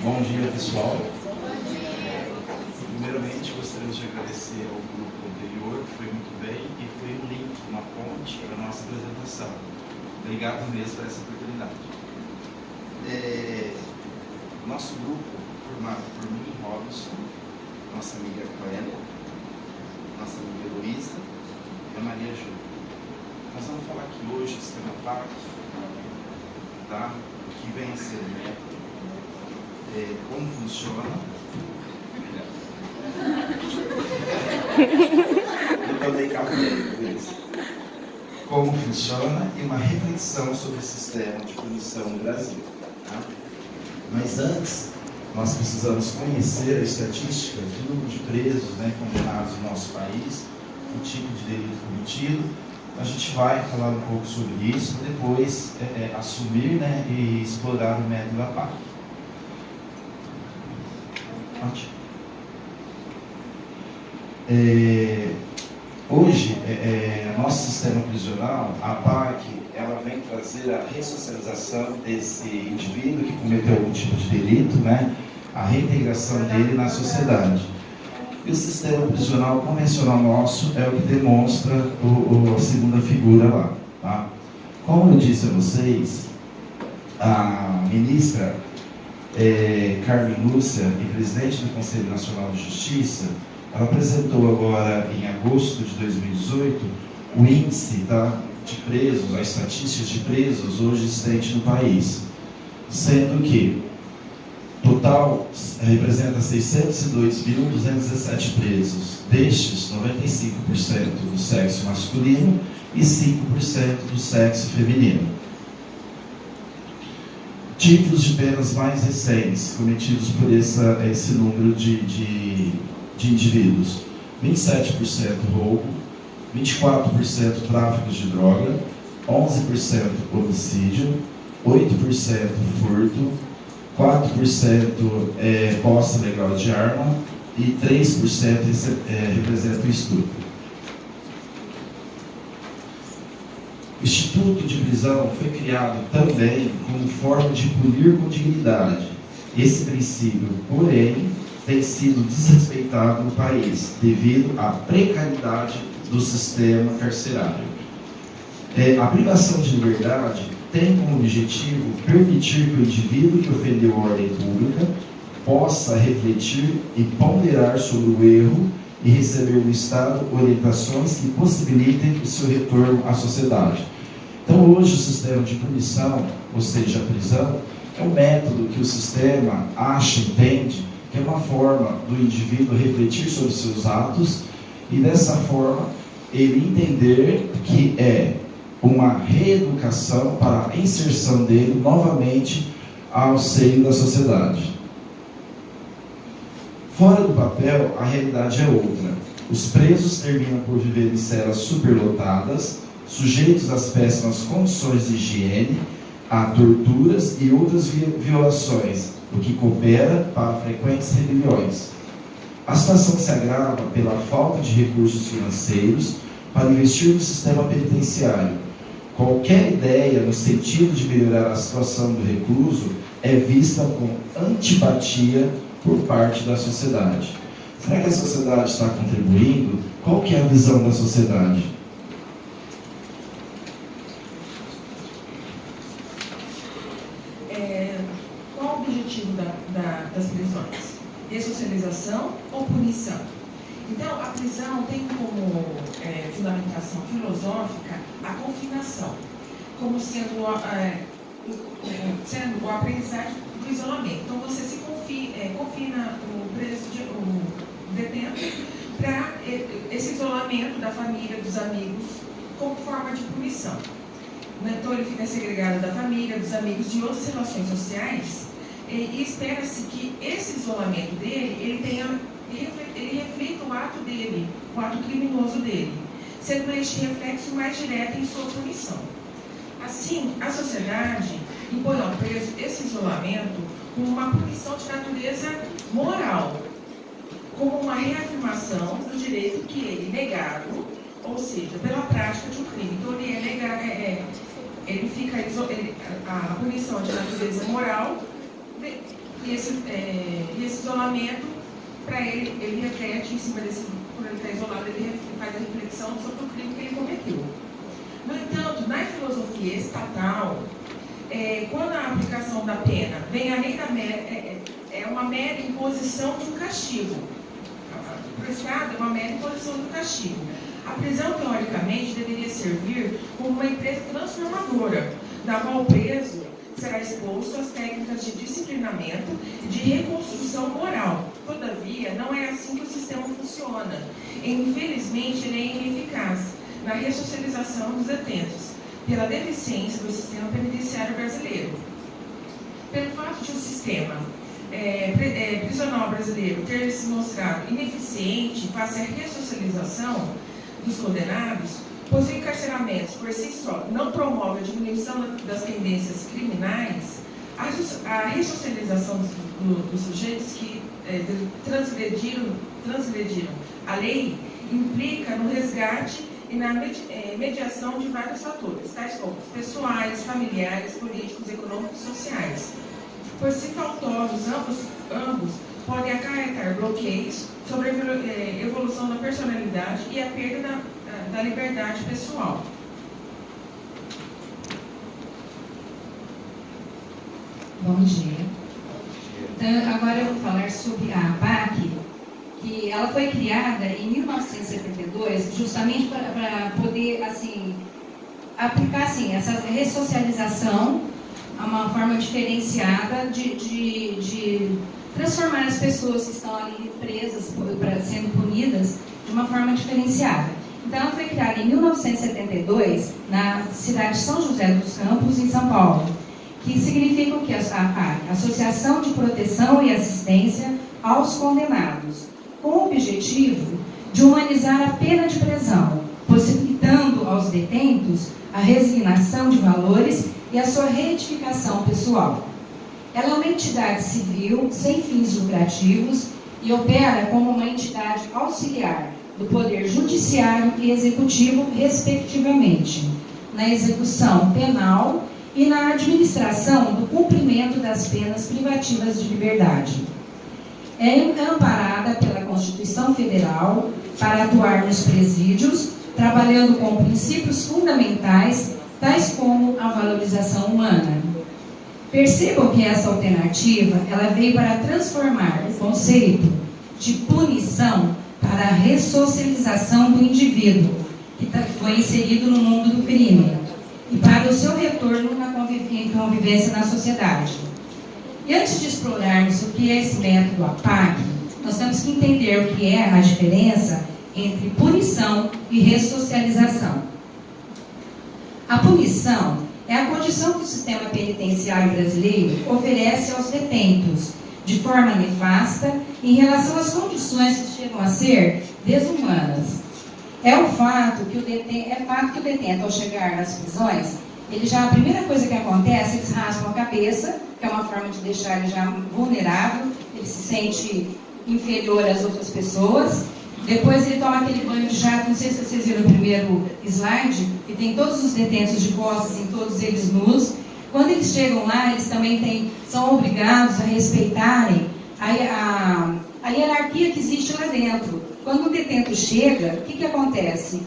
Bom dia, pessoal. Primeiramente, gostaria de agradecer ao grupo anterior, que foi muito bem, e foi um link, uma ponte para a nossa apresentação. Obrigado mesmo por essa oportunidade. Nosso grupo, formado por mim, Robson, nossa amiga Clélia, nossa amiga Heloísa e a Maria Júlia. Nós vamos falar aqui hoje do sistema PAC, tá? O que vem a ser o método, como funciona. Eu também calculei isso. Como funciona e uma reflexão sobre o sistema de punição no Brasil. Tá? Mas antes, nós precisamos conhecer a estatística do número de presos, condenados no nosso país, o tipo de delito cometido. A gente vai falar um pouco sobre isso, depois assumir e explorar o método da PAC. Hoje, nosso sistema prisional, a PAC, ela vem trazer a ressocialização desse indivíduo que cometeu algum tipo de delito, a reintegração dele na sociedade. E o sistema prisional convencional nosso é o que demonstra a segunda figura lá. Tá? Como eu disse a vocês, a ministra Carmen Lúcia, e presidente do Conselho Nacional de Justiça, ela apresentou agora, em agosto de 2018, o índice de presos, as estatísticas de presos hoje existentes no país, sendo que total representa 602.217 presos, destes 95% do sexo masculino e 5% do sexo feminino. Tipos de penas mais recentes cometidos por esse número de indivíduos: 27% roubo, 24% tráfico de droga, 11% homicídio, 8% furto, 4% posse legal de arma e 3% representa o estupro. O Instituto de Prisão foi criado também como forma de punir com dignidade. Esse princípio, porém, tem sido desrespeitado no país devido à precariedade do sistema carcerário. A privação de liberdade tem como objetivo permitir que o indivíduo que ofendeu a ordem pública possa refletir e ponderar sobre o erro e receber do Estado orientações que possibilitem o seu retorno à sociedade. Então, hoje, o sistema de punição, ou seja, a prisão, é um método que o sistema entende que é uma forma do indivíduo refletir sobre seus atos e, dessa forma, ele entender que é uma reeducação para a inserção dele novamente ao seio da sociedade. Fora do papel, a realidade é outra. Os presos terminam por viver em celas superlotadas, sujeitos às péssimas condições de higiene, a torturas e outras violações, o que coopera para frequentes rebeliões. A situação se agrava pela falta de recursos financeiros para investir no sistema penitenciário. Qualquer ideia no sentido de melhorar a situação do recluso é vista com antipatia por parte da sociedade. Será que a sociedade está contribuindo? Qual que é a visão da sociedade? Qual o objetivo das prisões? Ressocialização ou punição? Então, a prisão tem como fundamentação filosófica a confinação, como sendo o aprendizagem do isolamento. Então, você se confina o detento para esse isolamento da família, dos amigos, como forma de punição. Então, ele fica segregado da família, dos amigos, de outras relações sociais, e espera-se que esse isolamento dele, ele reflita o ato dele, o ato criminoso dele, sendo este reflexo mais direto em sua punição. Assim, a sociedade impõe ao preso esse isolamento como uma punição de natureza moral, como uma reafirmação do direito que ele negado, ou seja, pela prática de um crime. Então, ele é negado, a punição de natureza moral E esse isolamento, para ele reflete em cima desse, quando ele está isolado, ele faz a reflexão sobre o crime que ele cometeu. No entanto, na filosofia estatal, quando a aplicação da pena vem além da é uma mera imposição de um castigo. O Estado é uma mera imposição do castigo. A prisão, teoricamente, deveria servir como uma empresa transformadora, da qual o preso será exposto às técnicas de disciplinamento e de reconstrução moral. Todavia, não é assim que o sistema funciona. E, infelizmente, ele é ineficaz na ressocialização dos detentos, pela deficiência do sistema penitenciário brasileiro. Pelo fato de o sistema prisional brasileiro ter se mostrado ineficiente face à ressocialização dos condenados, pois o encarceramento por si só não promove a diminuição das tendências criminais, a ressocialização dos sujeitos que transgrediram a lei implica no resgate e na mediação de vários fatores, tais como pessoais, familiares, políticos, econômicos e sociais. Por si faltosos, ambos podem acarretar bloqueios sobre a evolução da personalidade e a perda da liberdade pessoal. Bom dia. Então, agora eu vou falar sobre a APAC, que ela foi criada em 1972 justamente para poder assim, aplicar assim, essa ressocialização a uma forma diferenciada de transformar as pessoas que estão ali presas, sendo punidas, de uma forma diferenciada. Então, ela foi criada em 1972 na cidade de São José dos Campos, em São Paulo, que significa o que? A APAC, Associação de Proteção e Assistência aos Condenados, com o objetivo de humanizar a pena de prisão, possibilitando aos detentos a resignação de valores e a sua reedificação pessoal. Ela é uma entidade civil sem fins lucrativos e opera como uma entidade auxiliar do Poder Judiciário e Executivo, respectivamente, na execução penal e na administração do cumprimento das penas privativas de liberdade. É amparada pela Constituição Federal para atuar nos presídios, trabalhando com princípios fundamentais, tais como a valorização humana. Percebam que essa alternativa ela veio para transformar o conceito de punição para a ressocialização do indivíduo que foi inserido no mundo do crime e para o seu retorno na convivência na sociedade. E antes de explorarmos o que é esse método APAC, nós temos que entender o que é a diferença entre punição e ressocialização. A punição é a condição que o sistema penitenciário brasileiro oferece aos detentos, de forma nefasta, em relação às condições que chegam a ser desumanas. É fato que o detento, ao chegar nas prisões, a primeira coisa que acontece, eles raspam a cabeça, que é uma forma de deixar ele já vulnerável, ele se sente inferior às outras pessoas. Depois ele toma aquele banho de jato, não sei se vocês viram no primeiro slide, que tem todos os detentos de costas, em todos eles nus. Quando eles chegam lá, eles também são obrigados a respeitarem a hierarquia que existe lá dentro. Quando o detento chega, o que acontece?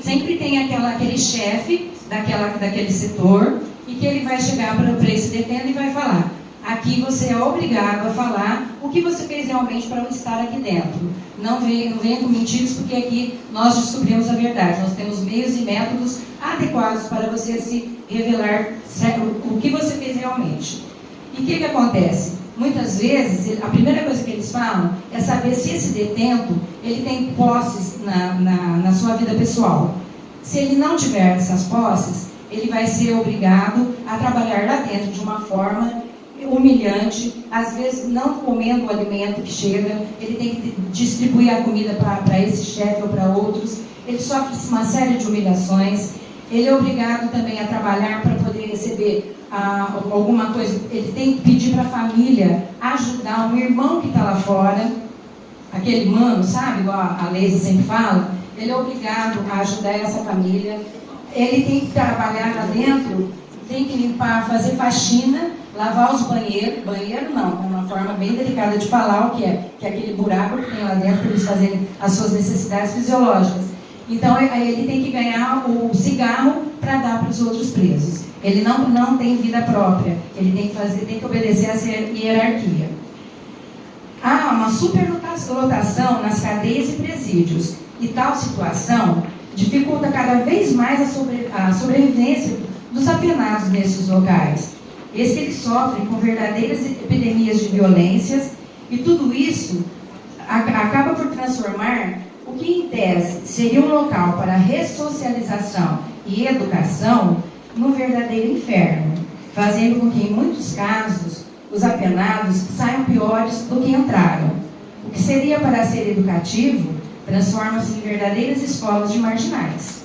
Sempre tem aquele chefe daquele setor e que ele vai chegar para esse detento e vai falar: aqui você é obrigado a falar o que você fez realmente para estar aqui dentro. Não venha com mentiras, porque aqui nós descobrimos a verdade. Nós temos meios e métodos adequados para você se revelar o que você fez realmente. E o que acontece? Muitas vezes, a primeira coisa que eles falam é saber se esse detento ele tem posses na sua vida pessoal. Se ele não tiver essas posses, ele vai ser obrigado a trabalhar lá dentro de uma forma humilhante, às vezes não comendo o alimento que chega, ele tem que distribuir a comida para esse chefe ou para outros, ele sofre uma série de humilhações, ele é obrigado também a trabalhar para poder receber alguma coisa, ele tem que pedir para a família ajudar um irmão que está lá fora, aquele mano, sabe, igual a Leisa sempre fala, ele é obrigado a ajudar essa família, ele tem que trabalhar lá dentro, tem que limpar, fazer faxina lavar os banheiros, banheiro não, é uma forma bem delicada de falar o que é aquele buraco que tem lá dentro para eles fazerem as suas necessidades fisiológicas. Então, ele tem que ganhar o cigarro para dar para os outros presos. Ele não tem vida própria, ele tem que obedecer a essa hierarquia. Há uma superlotação nas cadeias e presídios, e tal situação dificulta cada vez mais a sobrevivência dos apenados nesses locais. Eis que eles sofrem com verdadeiras epidemias de violências, e tudo isso acaba por transformar o que, em tese, seria um local para ressocialização e educação num verdadeiro inferno, fazendo com que, em muitos casos, os apenados saiam piores do que entraram. O que seria para ser educativo transforma-se em verdadeiras escolas de marginais.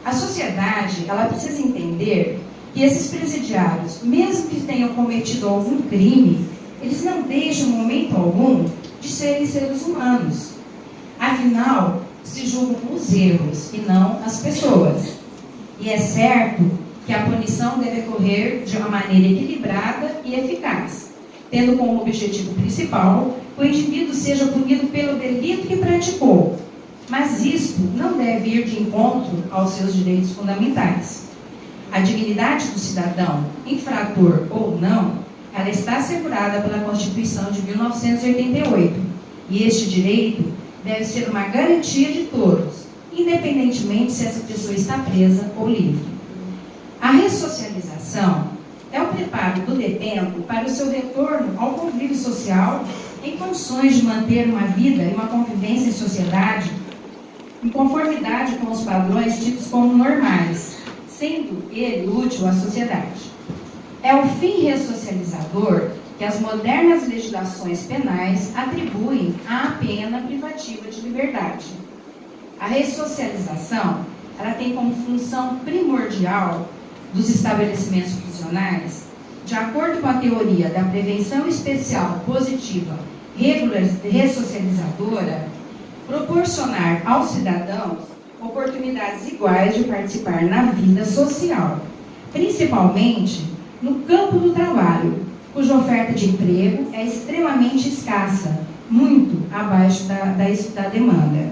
A sociedade, ela precisa entender que esses presidiários, mesmo que tenham cometido algum crime, eles não deixam, em momento algum, de serem seres humanos. Afinal, se julgam os erros e não as pessoas. E é certo que a punição deve ocorrer de uma maneira equilibrada e eficaz, tendo como objetivo principal que o indivíduo seja punido pelo delito que praticou. Mas isto não deve ir de encontro aos seus direitos fundamentais. A dignidade do cidadão, infrator ou não, ela está assegurada pela Constituição de 1988. E este direito deve ser uma garantia de todos, independentemente se essa pessoa está presa ou livre. A ressocialização é o preparo do detento para o seu retorno ao convívio social em condições de manter uma vida e uma convivência em sociedade em conformidade com os padrões tidos como normais, sendo ele útil à sociedade. É o fim ressocializador que as modernas legislações penais atribuem à pena privativa de liberdade. A ressocialização, ela tem como função primordial dos estabelecimentos prisionais, de acordo com a teoria da prevenção especial positiva ressocializadora, proporcionar aos cidadãos oportunidades iguais de participar na vida social, principalmente no campo do trabalho, cuja oferta de emprego é extremamente escassa, muito abaixo da demanda.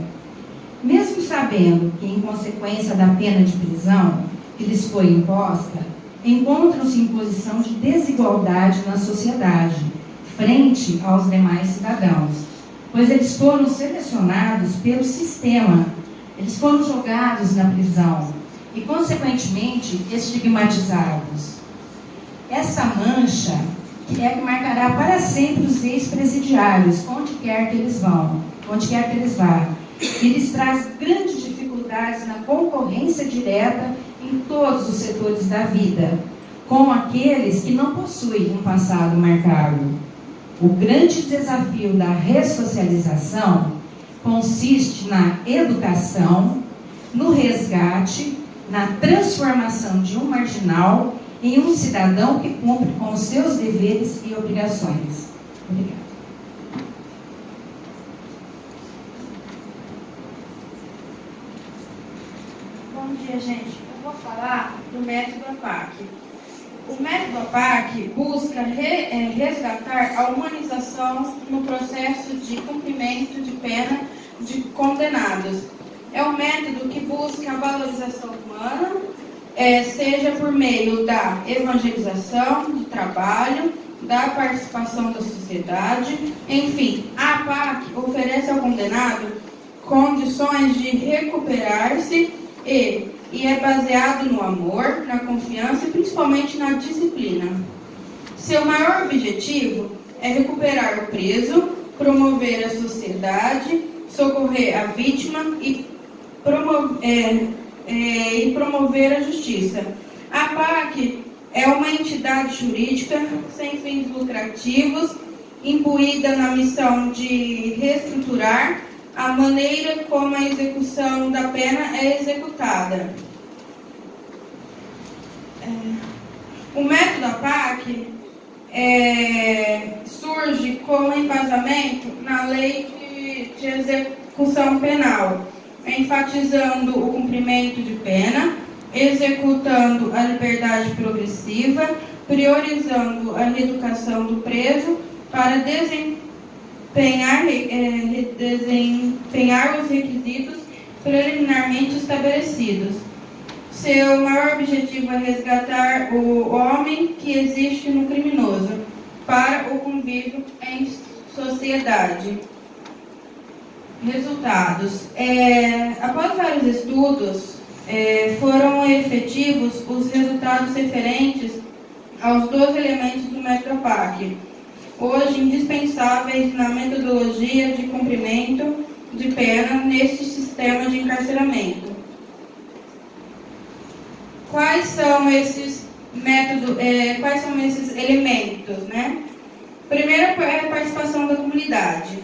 Mesmo sabendo que, em consequência da pena de prisão que lhes foi imposta, encontram-se em posição de desigualdade na sociedade, frente aos demais cidadãos, pois eles foram selecionados pelo sistema, eles foram jogados na prisão e, consequentemente, estigmatizados. Essa mancha é que marcará para sempre os ex-presidiários, onde quer que eles vão, onde quer que eles vá. E lhes traz grandes dificuldades na concorrência direta em todos os setores da vida, com aqueles que não possuem um passado marcado. O grande desafio da ressocialização consiste na educação, no resgate, na transformação de um marginal em um cidadão que cumpre com os seus deveres e obrigações. Obrigada. Bom dia, gente. Eu vou falar do método APAC. O método APAC busca resgatar a humanização no processo de cumprimento de pena de condenados. É um método que busca a valorização humana, seja por meio da evangelização, do trabalho, da participação da sociedade. Enfim, a APAC oferece ao condenado condições de recuperar-se e é baseado no amor, na confiança e principalmente na disciplina. Seu maior objetivo é recuperar o preso, promover a sociedade, socorrer a vítima e promover a justiça. A APAC é uma entidade jurídica sem fins lucrativos, imbuída na missão de reestruturar a maneira como a execução da pena é executada. O método APAC surge como embasamento na lei de execução penal, enfatizando o cumprimento de pena, executando a liberdade progressiva, priorizando a reeducação do preso para desempenhar os requisitos preliminarmente estabelecidos. Seu maior objetivo é resgatar o homem que existe no criminoso para o convívio em sociedade. Resultados. Após vários estudos, foram efetivos os resultados referentes aos 12 elementos do método APAC, hoje indispensáveis na metodologia de cumprimento de pena neste sistema de encarceramento. Quais são esses métodos, quais são esses elementos, né? Primeiro é a participação da comunidade,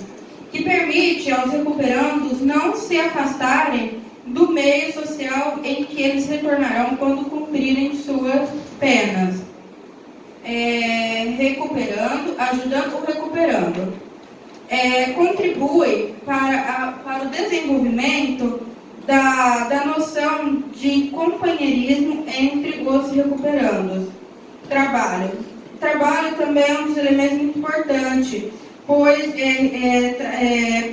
que permite aos recuperandos não se afastarem do meio social em que eles retornarão quando cumprirem suas penas. Ajudando o recuperando. Contribui para o desenvolvimento da noção de companheirismo entre os recuperandos. Trabalho também é um dos elementos muito importantes, pois é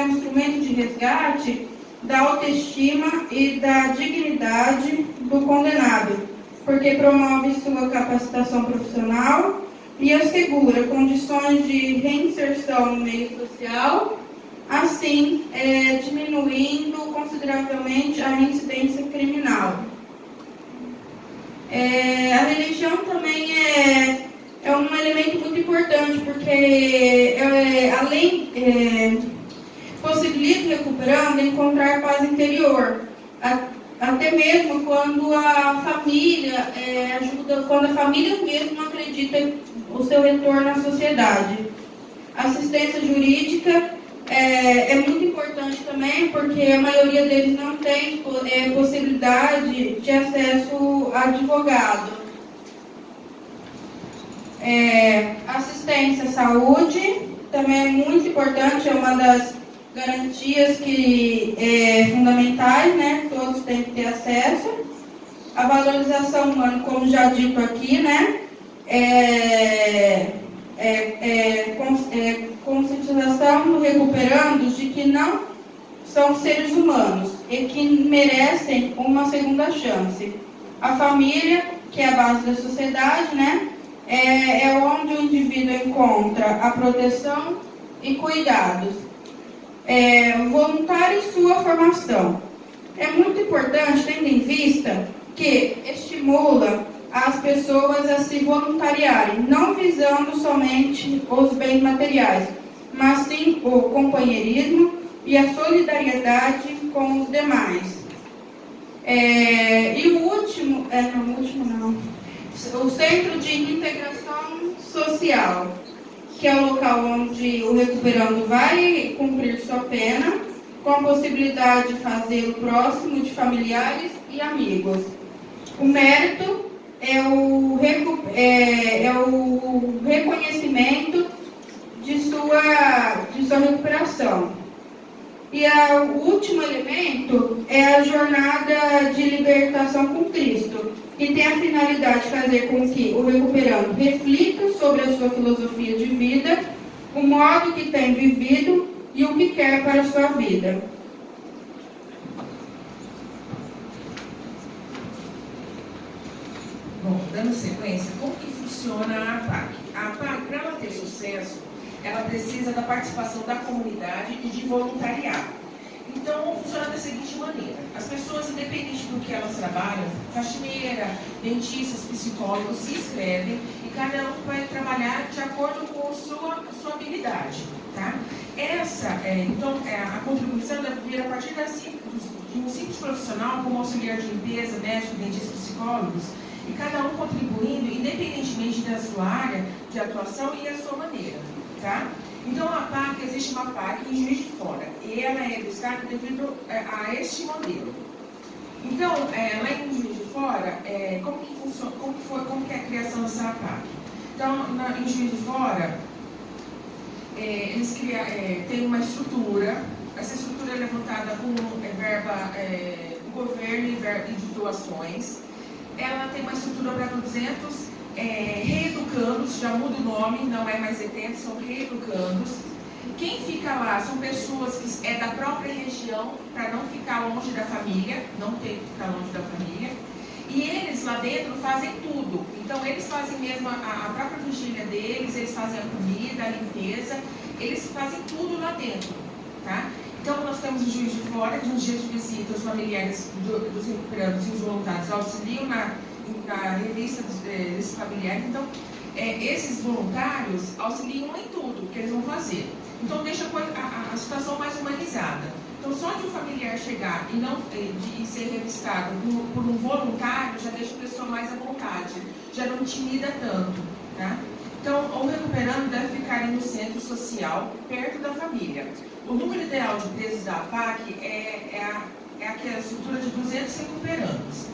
um instrumento de resgate da autoestima e da dignidade do condenado, porque promove sua capacitação profissional e assegura condições de reinserção no meio social, assim diminuindo consideravelmente a reincidência criminal. A religião também é um elemento muito importante, porque possibilita o recuperando encontrar paz interior, até mesmo quando a família quando a família mesmo não acredita o seu retorno à sociedade. Assistência jurídica é muito importante também, porque a maioria deles não tem possibilidade de acesso a advogado. Assistência à saúde também é muito importante, é uma das garantias fundamentais, né? Todos têm que ter acesso. A valorização humana, como já dito aqui, né? Conscientização do recuperandos de que não são seres humanos e que merecem uma segunda chance. A família, que é a base da sociedade, né? É onde o indivíduo encontra a proteção e cuidados. Voluntário e sua formação. É muito importante, tendo em vista que estimula as pessoas a se voluntariarem, não visando somente os bens materiais, mas sim o companheirismo e a solidariedade com os demais. E o último, o Centro de Integração Social, que é o local onde o recuperando vai cumprir sua pena, com a possibilidade de fazê-lo próximo de familiares e amigos. O mérito é o reconhecimento de sua recuperação. E o último elemento é a jornada de libertação com Cristo, que tem a finalidade de fazer com que o recuperando reflita sobre a sua filosofia de vida, o modo que tem vivido e o que quer para a sua vida. Bom, dando sequência, como que funciona a APAC? A APAC, para ela ter sucesso, ela precisa da participação da comunidade e de voluntariado. Então, funciona da seguinte maneira: as pessoas, independente do que elas trabalham, faxineira, dentistas, psicólogos, se inscrevem e cada um vai trabalhar de acordo com a sua habilidade, tá? A contribuição deve vir a partir de um simples profissional, como auxiliar de limpeza, médico, dentista, psicólogos, e cada um contribuindo independentemente da sua área de atuação e a sua maneira, tá? Então, a APAC, existe uma APAC em Juiz de Fora, e ela é do Estado devido a este modelo. Então, lá em Juiz de Fora, como que funciona, como que é a criação dessa APAC? Então, em Juiz de Fora, eles têm uma estrutura, essa estrutura é levantada com verba do governo e de doações. Ela tem uma estrutura para 200 reeducandos, já muda o nome, não é mais detentos, são reeducandos. Quem fica lá são pessoas que é da própria região, para não ficar longe da família, não ter que ficar longe da família. E eles lá dentro fazem tudo. Então eles fazem mesmo a própria vigília deles, eles fazem a comida, a limpeza, eles fazem tudo lá dentro, tá? Então nós temos o Juiz de Fora, que nos dias de visita, os familiares dos recuperandos e os voluntários auxiliam na revista desses familiares. Então, esses voluntários auxiliam em tudo que eles vão fazer. Então, deixa a situação mais humanizada. Então, só de um familiar chegar e ser revistado por um voluntário, já deixa a pessoa mais à vontade, já não intimida tanto, tá? Então, o recuperando deve ficar no centro social, perto da família. O número ideal de presos da APAC é aquela estrutura de 200 recuperandos.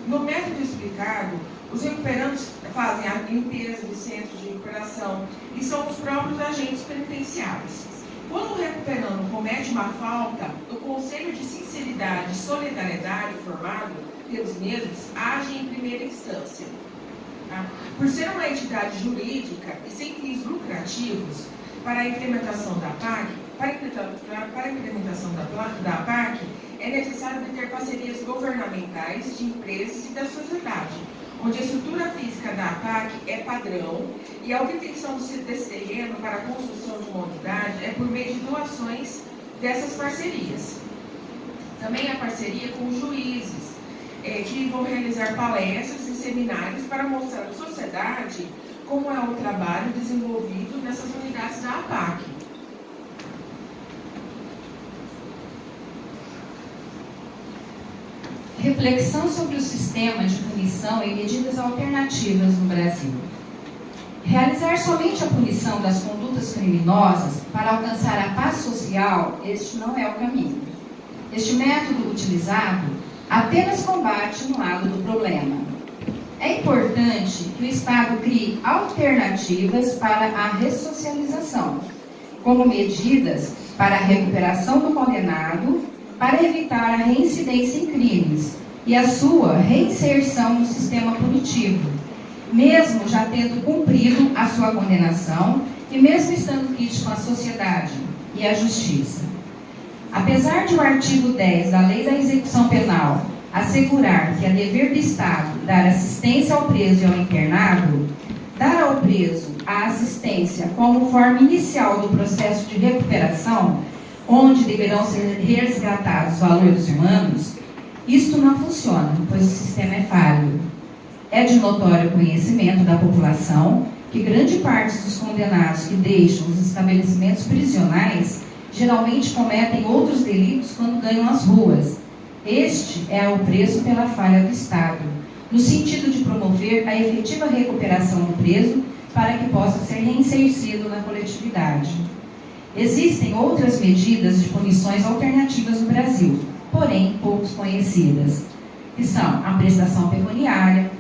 No método explicado, os recuperandos fazem a limpeza do centro de recuperação e são os próprios agentes penitenciários. Quando o recuperando comete uma falta, o Conselho de Sinceridade e Solidariedade formado pelos mesmos age em primeira instância. Tá? Por ser uma entidade jurídica e sem fins lucrativos, para a implementação da APAC, é necessário ter parcerias governamentais, de empresas e da sociedade, onde a estrutura física da APAC é padrão e a obtenção desse terreno para a construção de uma unidade é por meio de doações dessas parcerias. Também a parceria com os juízes, que vão realizar palestras e seminários para mostrar à sociedade como é o trabalho desenvolvido nessas unidades da APAC. Reflexão sobre o sistema de punição e medidas alternativas no Brasil. Realizar somente a punição das condutas criminosas para alcançar a paz social, este não é o caminho. Este método utilizado apenas combate um lado do problema. É importante que o Estado crie alternativas para a ressocialização, como medidas para a recuperação do condenado, para evitar a reincidência em crimes e a sua reinserção no sistema punitivo, mesmo já tendo cumprido a sua condenação e mesmo estando crítico à sociedade e à justiça. Apesar de o artigo 10 da Lei da Execução Penal assegurar que é dever do Estado dar assistência ao preso e ao internado, dar ao preso a assistência como forma inicial do processo de recuperação, onde deverão ser resgatados valores humanos, isto não funciona, pois o sistema é falho. É de notório conhecimento da população que grande parte dos condenados que deixam os estabelecimentos prisionais geralmente cometem outros delitos quando ganham as ruas. Este é o preço pela falha do Estado, no sentido de promover a efetiva recuperação do preso para que possa ser reinsercido na coletividade. Existem outras medidas de punições alternativas no Brasil, porém poucos conhecidas, que são a prestação pecuniária,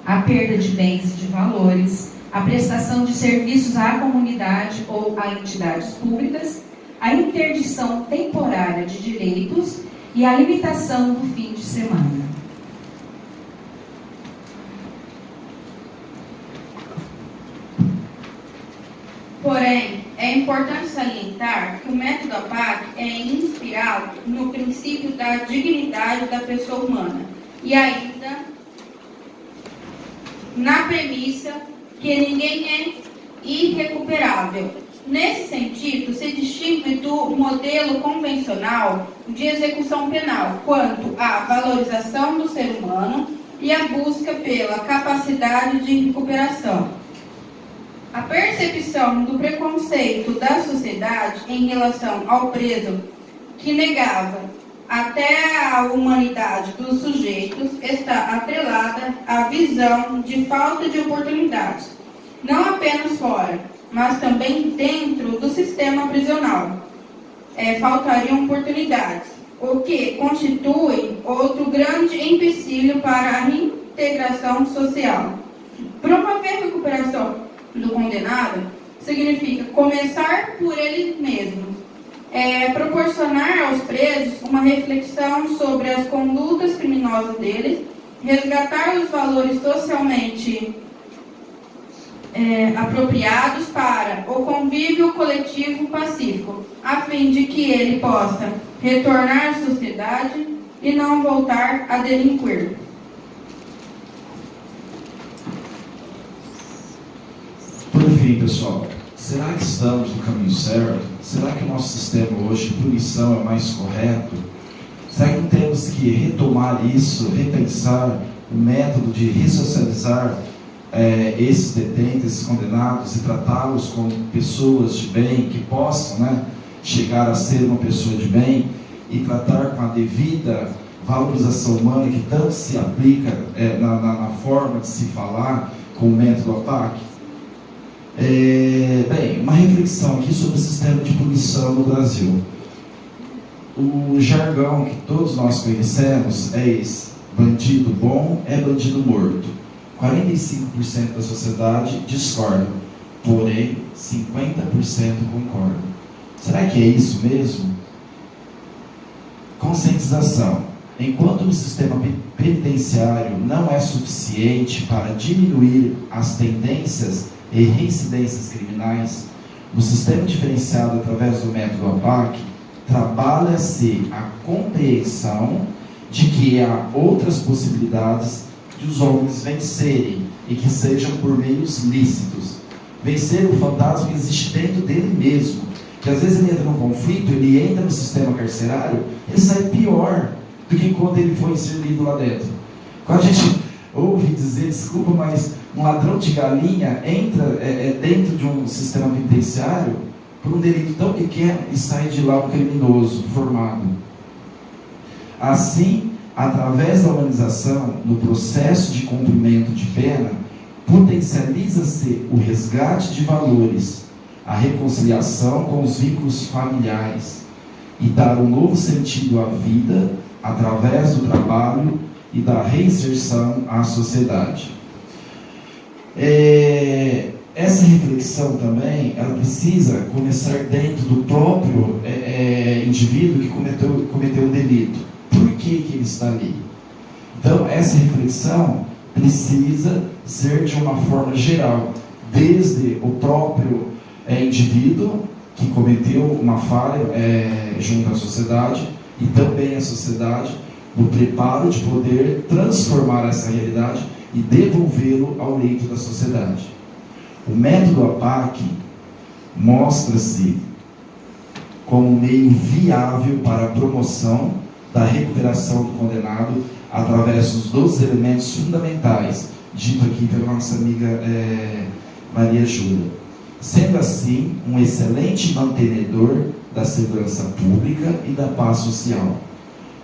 a perda de bens e de valores, a prestação de serviços à comunidade ou a entidades públicas, a interdição temporária de direitos e a limitação do fim de semana. Porém, é importante salientar que o método APAC é inspirado no princípio da dignidade da pessoa humana e ainda na premissa que ninguém é irrecuperável. Nesse sentido, se distingue do modelo convencional de execução penal quanto à valorização do ser humano e a busca pela capacidade de recuperação. A percepção do preconceito da sociedade em relação ao preso, que negava até a humanidade dos sujeitos, está atrelada à visão de falta de oportunidades, não apenas fora, mas também dentro do sistema prisional. Faltariam oportunidades, o que constitui outro grande empecilho para a reintegração social. Promover a recuperação do condenado significa começar por ele mesmo, proporcionar aos presos uma reflexão sobre as condutas criminosas deles, resgatar os valores socialmente apropriados para o convívio coletivo pacífico, a fim de que ele possa retornar à sociedade e não voltar a delinquir. Por fim, pessoal, será que estamos no caminho certo? Será que o nosso sistema hoje de punição é mais correto? Será que não temos que retomar isso, repensar o método de ressocializar esses detentos, esses condenados e tratá-los como pessoas de bem, que possam, né, chegar a ser uma pessoa de bem e tratar com a devida valorização humana que tanto se aplica na forma de se falar com o método APAC? Bem, uma reflexão aqui sobre o sistema de punição no Brasil. O jargão que todos nós conhecemos é esse: bandido bom é bandido morto. 45% da sociedade discorda, porém 50% concorda. Será que é isso mesmo? Conscientização. Enquanto o sistema penitenciário não é suficiente para diminuir as tendências e reincidências criminais, o sistema diferenciado através do método APAC trabalha-se a compreensão de que há outras possibilidades de os homens vencerem, e que sejam por meios lícitos. Vencer o fantasma que existe dentro dele mesmo, que às vezes ele entra num conflito, ele entra no sistema carcerário, ele sai pior do que quando ele foi inserido lá dentro. Quando a gente ouve dizer, desculpa, mas um ladrão de galinha entra dentro de um sistema penitenciário por um delito tão pequeno e sai de lá um criminoso formado. Assim, através da humanização, no processo de cumprimento de pena, potencializa-se o resgate de valores, a reconciliação com os vínculos familiares e dar um novo sentido à vida através do trabalho e da reinserção à sociedade. Essa reflexão também, ela precisa começar dentro do próprio indivíduo que cometeu o delito. Por que ele está ali? Então, essa reflexão precisa ser de uma forma geral, desde o próprio indivíduo que cometeu uma falha junto à sociedade, e também a sociedade, no preparo de poder transformar essa realidade e devolvê-lo ao leito da sociedade. O método APAC mostra-se como um meio viável para a promoção da recuperação do condenado através dos 12 elementos fundamentais, dito aqui pela nossa amiga Maria Júlia. Sendo assim, um excelente mantenedor da segurança pública e da paz social.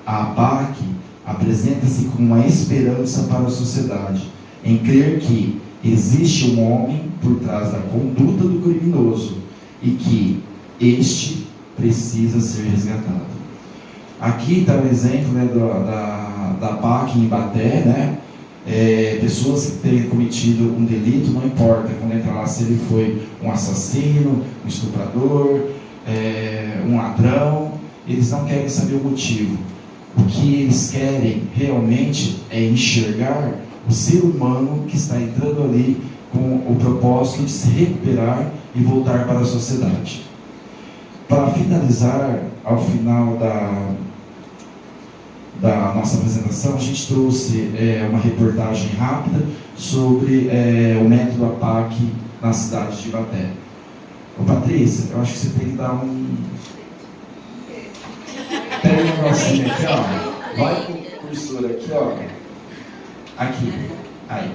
A APAC apresenta-se como uma esperança para a sociedade, em crer que existe um homem por trás da conduta do criminoso e que este precisa ser resgatado. Aqui está o exemplo, né, da APAC em Ibaté, né? Pessoas que tenham cometido um delito, não importa quando entra lá se ele foi um assassino, um estuprador, um ladrão, eles não querem saber o motivo. O que eles querem realmente é enxergar o ser humano que está entrando ali com o propósito de se recuperar e voltar para a sociedade. Para finalizar, ao final da nossa apresentação, a gente trouxe uma reportagem rápida sobre o método APAC na cidade de Ibaté. Ô Patrícia, eu acho que você tem que dar pega um negocinho aqui, ó. Vai com o cursor aqui, ó. Aqui. Aí.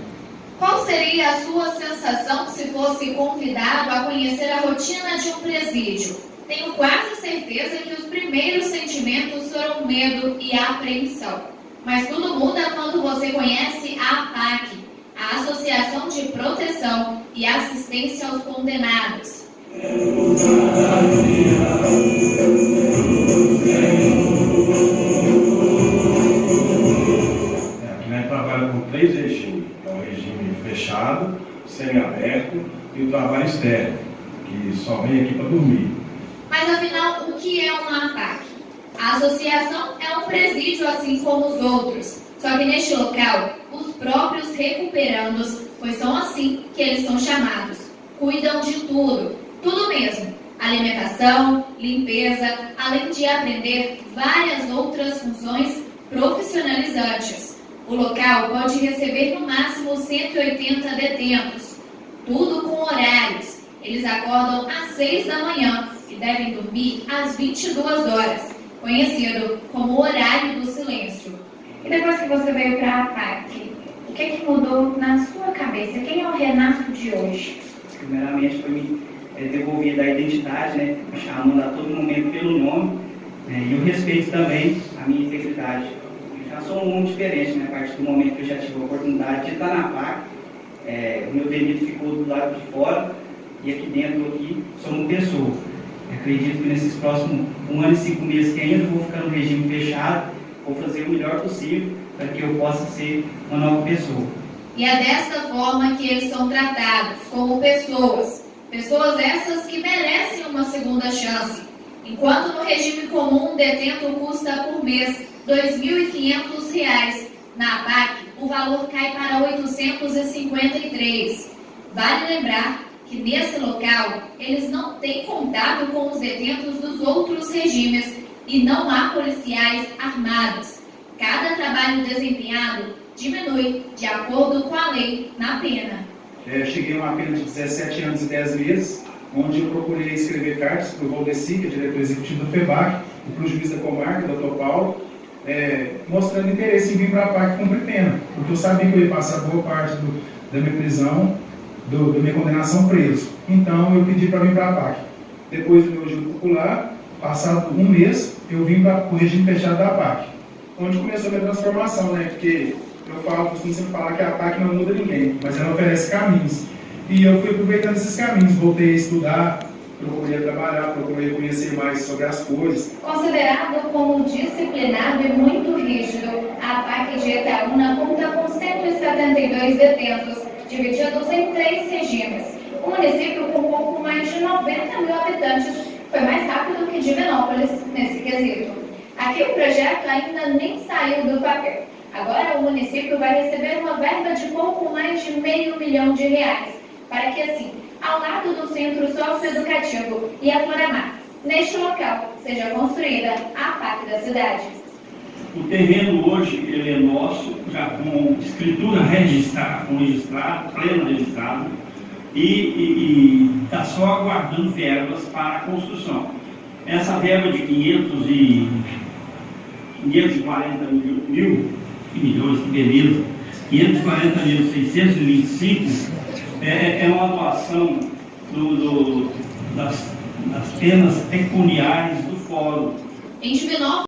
Qual seria a sua sensação se fosse convidado a conhecer a rotina de um presídio? Tenho quase certeza que os primeiros sentimentos foram medo e apreensão. Mas tudo muda quando você conhece a APAC, a Associação de Proteção e Assistência aos Condenados. Aqui nós trabalhamos com 3 regimes. É o regime fechado, semiaberto e o trabalho externo, que só vem aqui para dormir. Mas afinal, o que é uma APAC? A associação é um presídio assim como os outros, só que neste local, os próprios recuperandos, pois são assim que eles são chamados. Cuidam de tudo, tudo mesmo. Alimentação, limpeza, além de aprender várias outras funções profissionalizantes. O local pode receber no máximo 180 detentos, tudo com horários. Eles acordam às 6 da manhã e devem dormir às 22 horas, conhecido como horário do silêncio. E depois que você veio para a APAC, o que mudou na sua cabeça? Quem é o Renato de hoje? Primeiramente foi me devolver da identidade, né, me chamando a todo momento pelo nome, e o respeito também à minha integridade. Eu já sou um mundo diferente, né, a partir do momento que eu já tive a oportunidade de estar na PAC, o meu delito ficou do lado de fora e aqui dentro aqui sou uma pessoa. Eu acredito que nesses próximos 1 ano e 5 meses que ainda vou ficar no regime fechado, vou fazer o melhor possível para que eu possa ser uma nova pessoa. E é desta forma que eles são tratados, como pessoas. Pessoas essas que merecem uma segunda chance. Enquanto no regime comum, um detento custa por mês R$ 2.500, na APAC o valor cai para R$ 853. Vale lembrar que nesse local eles não têm contato com os detentos dos outros regimes e não há policiais armados. Cada trabalho desempenhado diminui de acordo com a lei na pena. Cheguei a uma pena de 17 anos e 10 meses, onde eu procurei escrever cartas para o Valdeci, que é diretor executivo do FEBAC, e para o juiz da comarca, Dr. Paulo, mostrando interesse em vir para a PAC cumprir pena, porque eu sabia que eu ia passar boa parte da minha prisão, da minha condenação preso. Então eu pedi para vir para a PAC. Depois do meu júri popular, passado 1 mês, eu vim para o regime fechado da PAC, onde começou a minha transformação, né? Porque eu costumo sempre falar que a PAC não muda ninguém, mas ela oferece caminhos. E eu fui aproveitando esses caminhos, voltei a estudar, procurei trabalhar, procurei conhecer mais sobre as coisas. Considerado como disciplinado e muito rígido, a APAC de Itaúna conta com 172 detentos, divididos em 3 regimes. O município, com pouco mais de 90 mil habitantes, foi mais rápido que Divinópolis nesse quesito. Aqui o projeto ainda nem saiu do papel. Agora o município vai receber uma verba de pouco mais de R$500 milhão, para que assim, ao lado do Centro Socioeducativo e a Floramar, neste local, seja construída a PAC da cidade. O terreno hoje ele é nosso, já com escritura registrada, com registrado, pleno registrado, e está só aguardando verbas para a construção. Essa verba de 540 milhões, que beleza, 540.625 é uma doação das penas pecuniárias do fórum. Em Divinópolis,